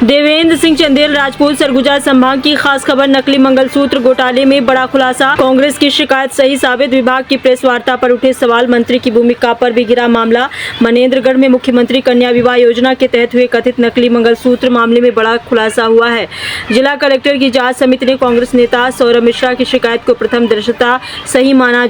देवेंद्र सिंह चंदेल राजपूत सरगुजा संभाग की खास खबर। नकली मंगलसूत्र घोटाले में बड़ा खुलासा, कांग्रेस की शिकायत सही साबित। विभाग की प्रेस वार्ता पर उठे सवाल, मंत्री की भूमिका पर भी गिरा मामला। मनेंद्रगढ़ में मुख्यमंत्री कन्या विवाह योजना के तहत हुए कथित नकली मंगलसूत्र मामले में बड़ा खुलासा हुआ है। जिला कलेक्टर की जांच समिति ने कांग्रेस नेता सौरभ मिश्रा की शिकायत को प्रथम दृष्टया सही माना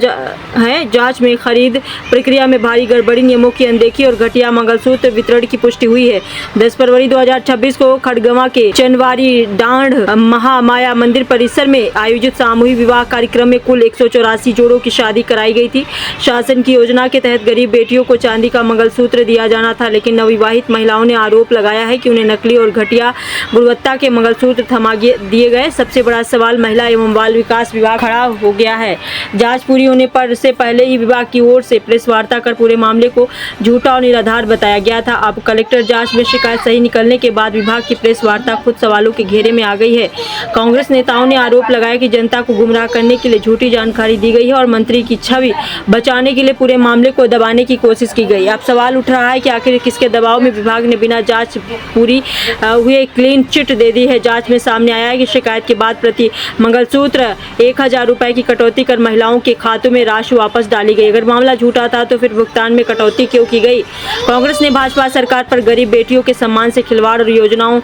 है। जाँच में खरीद प्रक्रिया में भारी गड़बड़ी, नियमों की अनदेखी और घटिया मंगलसूत्र वितरण की पुष्टि हुई है। 10 फरवरी 2026 को खड़गवा के चनवारी डांड महामाया मंदिर परिसर में आयोजित सामूहिक विवाह कार्यक्रम में कुल 184 जोड़ों की शादी कराई गई थी। शासन की योजना के तहत गरीब बेटियों को चांदी का मंगलसूत्र दिया जाना था, लेकिन नवविवाहित महिलाओं ने आरोप लगाया है कि उन्हें नकली और घटिया गुणवत्ता के मंगलसूत्र थमा दिए गए। सबसे बड़ा सवाल महिला एवं बाल विकास विभाग खड़ा हो गया है। जांच पूरी होने पर से पहले ही विभाग की ओर से प्रेस वार्ता कर पूरे मामले को झूठा और निराधार बताया गया था। अब कलेक्टर जांच में शिकायत सही निकलने के बाद विभाग की प्रेस वार्ता खुद सवालों के घेरे में आ गई है। कांग्रेस नेताओं ने आरोप लगाया कि जनता को गुमराह करने के लिए झूठी जानकारी दी गई है और मंत्री की छवि बचाने के लिए पूरे मामले को दबाने की कोशिश की गई। अब सवाल उठ रहा है कि आखिर किसके दबाव में विभाग ने बिना जांच पूरी हुए क्लीन चिट दे दी है। जांच में सामने आया है कि शिकायत के बाद प्रति मंगलसूत्र 1000 रुपए की कटौती कर महिलाओं के खातों में राशि वापस डाली गई। अगर मामला झूठा था तो फिर भुगतान में कटौती क्यों की गई? कांग्रेस ने भाजपा सरकार पर गरीब बेटियों के सम्मान से खिलवाड़ और योजनाओं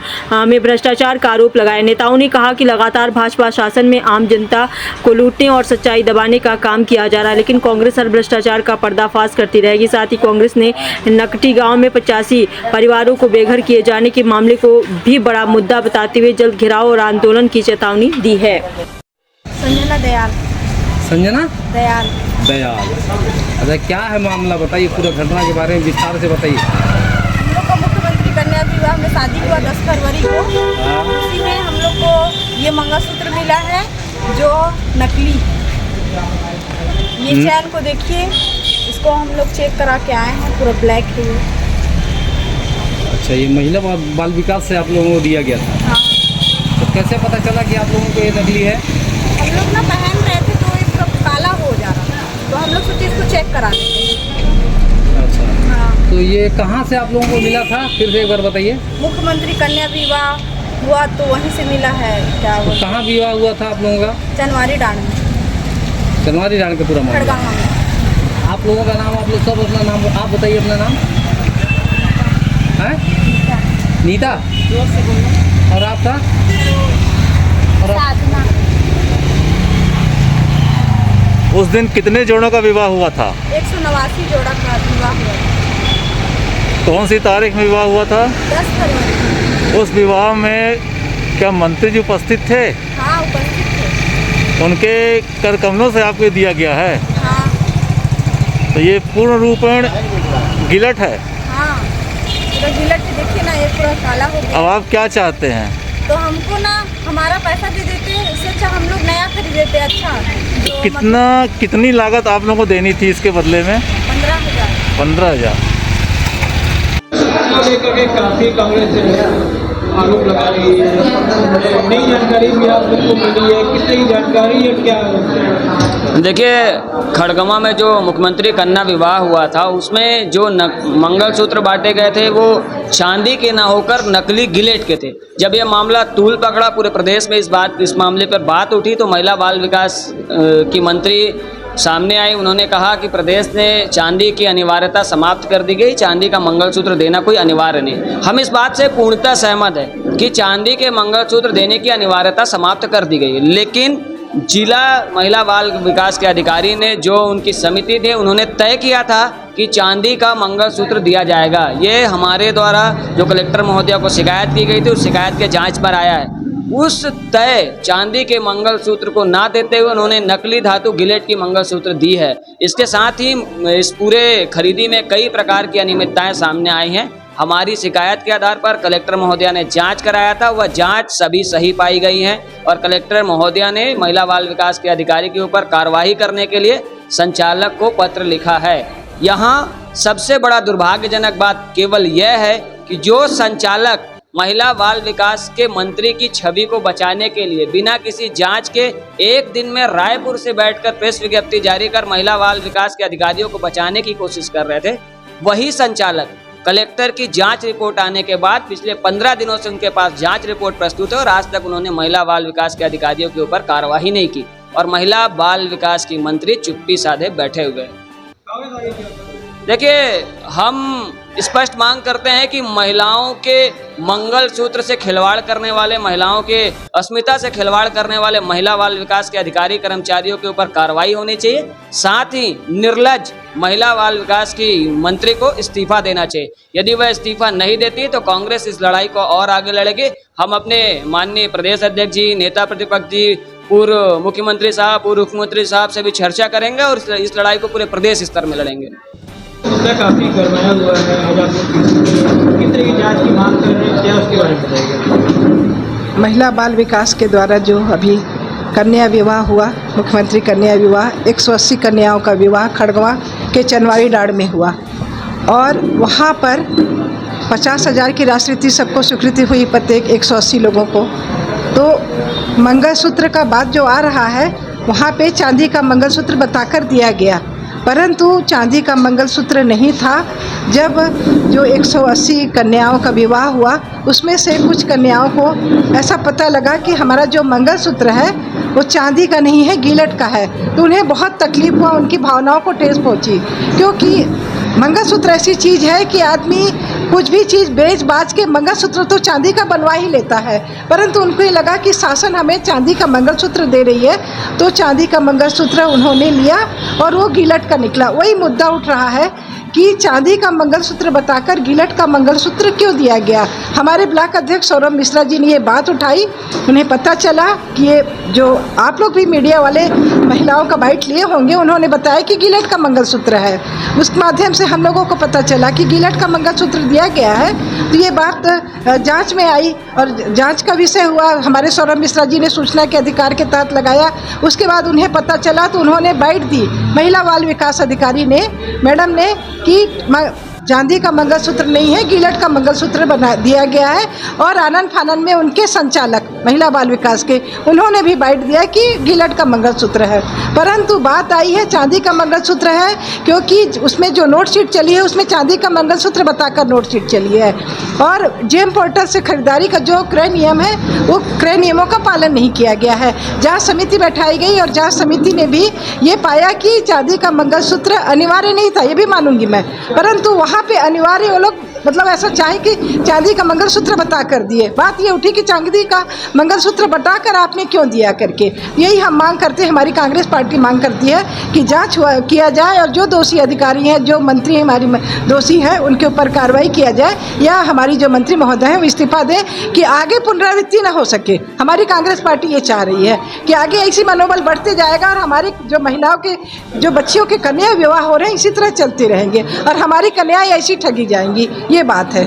में भ्रष्टाचार का आरोप लगाया। नेताओं ने कहा कि लगातार भाजपा शासन में आम जनता को लूटने और सच्चाई दबाने का काम किया जा रहा है, लेकिन कांग्रेस हर भ्रष्टाचार का पर्दाफाश करती रहेगी। साथ ही कांग्रेस ने नकटी गांव में 85 परिवारों को बेघर किए जाने के मामले को भी बड़ा मुद्दा बताते हुए जल्द घेराव और आंदोलन की चेतावनी दी है। संजना दयाल। संजना दयाल दयाल, अच्छा क्या है मामला, बताइए पूरा घटना के बारे में विस्तार से बताइए। हम लोग को मुख्यमंत्री कन्या विवाह में शादी हुआ 10 फरवरी को। उसी में हम लोग को ये मंगलसूत्र मिला है जो नकली। ये चैन को देखिए, इसको हम लोग चेक करा के आए हैं, पूरा ब्लैक है ये। अच्छा, ये महिला बाल विकास से आप लोगों को दिया गया था? हाँ। तो कैसे पता चला कि आप लोगों को ये नकली है? हम लोग ना पहन रहे थे तो इसका काला हो जा रहा था, तो हम लोग सोचे इसको चेक करा देते। अच्छा, हाँ। तो ये कहाँ से आप लोगों को मिला था, फिर से एक बार बताइए। मुख्यमंत्री कन्या विवाह हुआ तो वहीं से मिला है। क्या तो कहाँ विवाह हुआ था आप लोगों का? चनवारी डांड में, चनवारी डांड का पूरा मामला। खड़गवा में। आप लोगों का नाम, आप लोग सब अपना नाम आप बताइए, अपना नाम है? नीता। और आपका? और साधना। उस दिन कितने जोड़ों का विवाह हुआ था? 189 जोड़ा का विवाह हुआ। कौन सी तारीख में विवाह हुआ था? 10 फरवरी। उस विवाह में क्या मंत्री जी उपस्थित थे? हाँ, उपस्थित थे। उनके कर कमलों से आपको दिया गया है? हाँ। तो ये पूर्ण रूपेण गिलट है। हाँ, पूरा गिलट देखिए ना, ये पूरा काला हो गया। अब आप क्या चाहते हैं? तो हमको ना हमारा पैसा दे देते, इससे अच्छा हम लोग नया खरीद देते। अच्छा, जो कितनी लागत आप लोगों को देनी थी इसके बदले में? 15,000। 15,000। लेकर के काफी कांग्रेस जो है आरोप लगा रही है। नई जानकारी भी आप लोग को मिली है, कितनी जानकारी है, क्या है? देखिए, खड़गवा में जो मुख्यमंत्री कन्या विवाह हुआ था उसमें जो मंगलसूत्र बांटे गए थे वो चांदी के ना होकर नकली गिलेट के थे। जब यह मामला तूल पकड़ा पूरे प्रदेश में, इस मामले पर बात उठी तो महिला बाल विकास की मंत्री सामने आई। उन्होंने कहा कि प्रदेश ने चांदी की अनिवार्यता समाप्त कर दी गई, चांदी का मंगलसूत्र देना कोई अनिवार्य नहीं। हम इस बात से पूर्णतः सहमत हैं कि चांदी के मंगलसूत्र देने की अनिवार्यता समाप्त कर दी गई है, लेकिन जिला महिला बाल विकास के अधिकारी ने, जो उनकी समिति थे, उन्होंने तय किया था कि चांदी का मंगलसूत्र दिया जाएगा। ये हमारे द्वारा जो कलेक्टर महोदया को शिकायत की गई थी उस शिकायत के जांच पर आया है। उस तय चांदी के मंगलसूत्र को ना देते हुए उन्होंने नकली धातु गिलेट की मंगलसूत्र दी है। इसके साथ ही इस पूरे खरीदी में कई प्रकार की अनियमितताएं सामने आई हैं। हमारी शिकायत के आधार पर कलेक्टर महोदया ने जांच कराया था, वह जांच सभी सही पाई गई है और कलेक्टर महोदया ने महिला बाल विकास के अधिकारी के ऊपर कार्रवाई करने के लिए संचालक को पत्र लिखा है। यहाँ सबसे बड़ा दुर्भाग्यजनक बात केवल यह है कि जो संचालक महिला बाल विकास के मंत्री की छवि को बचाने के लिए बिना किसी जांच के एक दिन में रायपुर से बैठकर प्रेस विज्ञप्ति जारी कर महिला बाल विकास के अधिकारियों को बचाने की कोशिश कर रहे थे, वही संचालक कलेक्टर की जांच रिपोर्ट आने के बाद पिछले 15 दिनों से उनके पास जांच रिपोर्ट प्रस्तुत है और आज तक उन्होंने महिला बाल विकास के अधिकारियों के ऊपर कार्रवाई नहीं की और महिला बाल विकास की मंत्री चुप्पी साधे बैठे हुए हैं। देखिए, हम स्पष्ट मांग करते हैं कि महिलाओं के मंगलसूत्र से खिलवाड़ करने वाले, महिलाओं के अस्मिता से खिलवाड़ करने वाले महिला बाल विकास के अधिकारी कर्मचारियों के ऊपर कार्रवाई होनी चाहिए। साथ ही निर्लज्ज महिला बाल विकास की मंत्री को इस्तीफा देना चाहिए। यदि वह इस्तीफा नहीं देती तो कांग्रेस इस लड़ाई को और आगे लड़ेगी। हम अपने माननीय प्रदेश अध्यक्ष जी, नेता प्रतिपक्ष जी, पूर्व मुख्यमंत्री साहब, पूर्व मुख्यमंत्री साहब से भी चर्चा करेंगे और इस लड़ाई को पूरे प्रदेश स्तर में लड़ेंगे। मुद्दा काफी गरमाया हुआ है, किस तरह की जांच की मांग कर रहे हैं, क्या उसके बारे में बताइएगा। महिला बाल विकास के द्वारा जो अभी कन्या विवाह हुआ, मुख्यमंत्री कन्या विवाह, 180 कन्याओं का विवाह खड़गवा के चनवारी डाड़ में हुआ और वहाँ पर 50,000 की राशि सबको स्वीकृति हुई, प्रत्येक 180 लोगों को। तो मंगलसूत्र का बात जो आ रहा है, वहाँ पे चांदी का मंगलसूत्र बताकर दिया गया, परंतु चांदी का मंगलसूत्र नहीं था। जब जो 180 कन्याओं का विवाह हुआ उसमें से कुछ कन्याओं को ऐसा पता लगा कि हमारा जो मंगलसूत्र है वो चांदी का नहीं है, गिलट का है। तो उन्हें बहुत तकलीफ हुआ, उनकी भावनाओं को ठेस पहुंची, क्योंकि मंगलसूत्र ऐसी चीज़ है कि आदमी कुछ भी चीज़ बेच बाच के मंगलसूत्र तो चांदी का बनवा ही लेता है, परंतु उनको ये लगा कि शासन हमें चांदी का मंगलसूत्र दे रही है, तो चांदी का मंगलसूत्र उन्होंने लिया और वो गिलट का निकला। वही मुद्दा उठ रहा है कि चांदी का मंगलसूत्र बताकर गिलट का मंगलसूत्र क्यों दिया गया। हमारे ब्लॉक अध्यक्ष सौरभ मिश्रा जी ने ये बात उठाई, उन्हें पता चला कि ये जो आप लोग भी मीडिया वाले महिलाओं का बाइट लिए होंगे, उन्होंने बताया कि गिलट का मंगलसूत्र है। उस माध्यम से हम लोगों को पता चला कि गिलट का मंगलसूत्र दिया गया है। तो ये बात जांच में आई और जांच का विषय हुआ, हमारे सौरभ मिश्रा जी ने सूचना के अधिकार के तहत लगाया। उसके बाद उन्हें पता चला तो उन्होंने बाइट दी, महिला बाल विकास अधिकारी ने, मैडम ने, कि चांदी का मंगलसूत्र नहीं है, गिलट का मंगलसूत्र बना दिया गया है। और आनंद फानन में उनके संचालक महिला बाल विकास के, उन्होंने भी बाइट दिया कि गिलट का मंगलसूत्र है। परंतु बात आई है चांदी का मंगलसूत्र है, क्योंकि उसमें जो नोट शीट चली है उसमें चांदी का मंगलसूत्र बताकर नोट शीट चली है। और जेम पोर्टल से खरीदारी का जो क्रय नियम है वो क्रय नियमों का पालन नहीं किया गया है। जांच समिति बैठाई गई और जांच समिति ने भी ये पाया कि चांदी का मंगलसूत्र अनिवार्य नहीं था, ये भी मानूंगी मैं, परंतु वहाँ पे अनिवार्य वो लोग मतलब ऐसा चाहे कि चांदी का मंगलसूत्र बता कर दिए। बात ये उठी कि चांदी का मंगलसूत्र बताकर आपने क्यों दिया करके। यही हम मांग करते हैं, हमारी कांग्रेस पार्टी मांग करती है कि जांच किया जाए और जो दोषी अधिकारी हैं, जो मंत्री हमारी दोषी हैं, उनके ऊपर कार्रवाई किया जाए, या हमारी जो मंत्री महोदय हैं वो इस्तीफा दें कि आगे पुनरावृत्ति न हो सके। हमारी कांग्रेस पार्टी ये चाह रही है कि आगे ऐसी मनोबल बढ़ते जाएगा और हमारी जो महिलाओं के, जो बच्चियों के कन्या विवाह हो रहे हैं इसी तरह चलते रहेंगे और हमारी कन्याएं ऐसी ठगी जाएंगी, ये बात है।